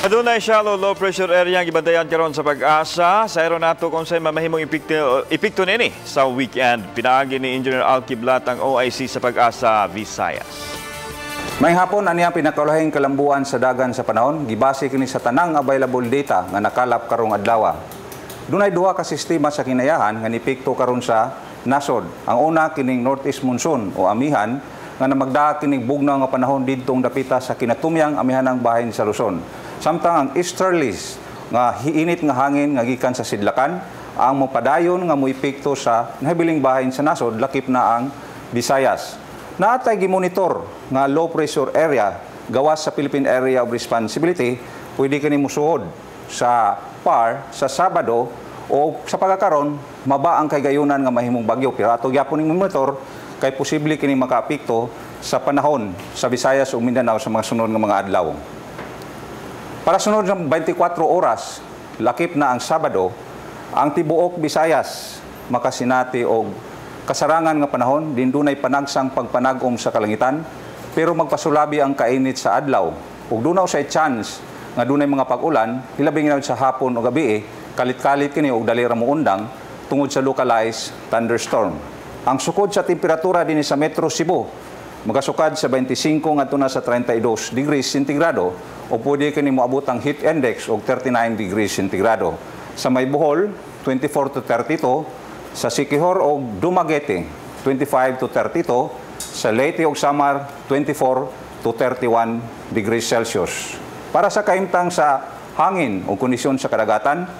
Adunay shallow low pressure area ang gibantayan karon sa Pag-asa. Sa aeronato kung sa'y mamahimong epekto nini sa weekend. Pinaagi ni Engineer Al Kiblat ang OIC sa Pag-asa, Visayas. May hapon ani ang pinakalahing kalambuan sa dagan sa panahon, gibase kini sa tanang available data nga nakalap karong adlaw. Dunay duha ka sistema sa kinayahan nga nipikto karon sa nasod. Ang una kining northeast monsoon o amihan nga namagdaa kining bugnaw nga panahon didtong dapita sa kinatumyang amihanang bahin sa Luzon. Samtang ang easterlies nga hiinit nga hangin nga gikan sa sidlakan ang mopadayon nga moepekto sa nahabiling bahin sa nasod lakip na ang Visayas. Naatay gimonitor nga low pressure area gawas sa Philippine Area of Responsibility, pwede kini musuod sa PAR sa Sabado o sa pagkakaron maba ang kaygayonan nga mahimong bagyo. Pero ato gyapon ning monitor kay posible kini makaapekto sa panahon sa Visayas ug Mindanao sa mga sunod nga mga adlaw. Para sunod ng 24 oras, lakip na ang Sabado, ang tibuok Visayas makasinati og kasarangan nga panahon, din dunay panagsang pagpanagom sa kalangitan, pero magpasulabi ang kainit sa adlaw. Ug dunaw say chance nga dunay mga pag-ulan, hilabing na sa hapon o gabi, kalit-kalit kini og dali ra moundang tungod sa localized thunderstorm. Ang sukod sa temperatura dinhi sa Metro Cebu, magasukad sa 25 ngadto na sa 32 degrees centigrado o pwede kini moabot ang heat index og 39 degrees centigrado. Sa May Bohol, 24 to 32, sa Siquijor o Dumaguete, 25 to 32, sa Leyte o Samar, 24 to 31 degrees Celsius. Para sa kaimtang sa hangin o kondisyon sa kadagatan,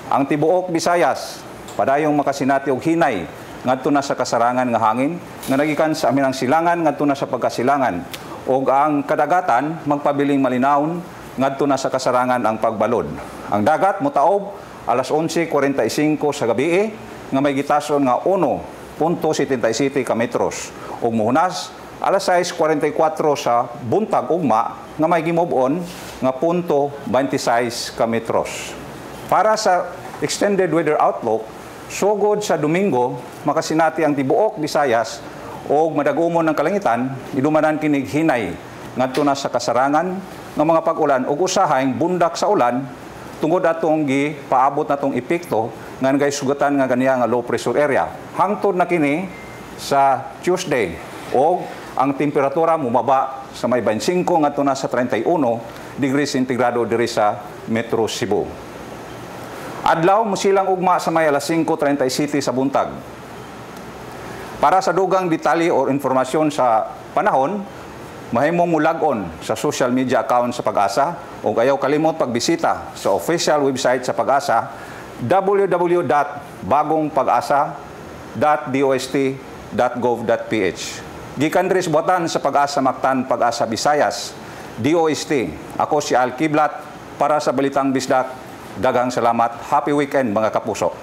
ang tibuok Visayas, padayong makasinati og hinay, ngadto na sa kasarangan nga hangin, nga nagikan sa aminang silangan, ngadto na sa pagkasilangan, o ang kadagatan, magpabiling malinawon, ngadto na sa kasarangan ang pagbalod. Ang dagat, mutaob, alas 11:45 sa gabi, nga may gitason nga 1.77 ka metros. Ug muhunas, alas 6:44 sa buntag ugma, nga may gimove-on nga 0.26 ka metros. Para sa extended weather outlook, sugod sa Domingo, makasinati ang tibuok Visayas o madagumon ng kalangitan, idumanan kinig hinay ngadto na sa kasarangan ng mga pag-ulan ug usahang bundak sa ulan tungod atong gipaabot natong epekto nga nagay sugatan nga ganiya nga low pressure area. Hangtod na kini sa Tuesday o ang temperatura mumaba sa may 25 ngadto na sa 31 degrees centigrado diri sa Metro Cebu. Adlaw musilang ugma sa may alas 5:37 sa buntag. Para sa dugang detalye o informasyon sa panahon, mahimong mulag-on sa social media account sa Pag-asa o ayaw kalimot pagbisita sa official website sa Pag-asa www.bagongpag-asa.dost.gov.ph. Gikan diri sa buhatan sa Pag-asa Mactan, Pag-asa Visayas, DOST. Ako si Al Kiblat para sa Balitang Bisdak. Daghang salamat. Happy weekend mga kapuso.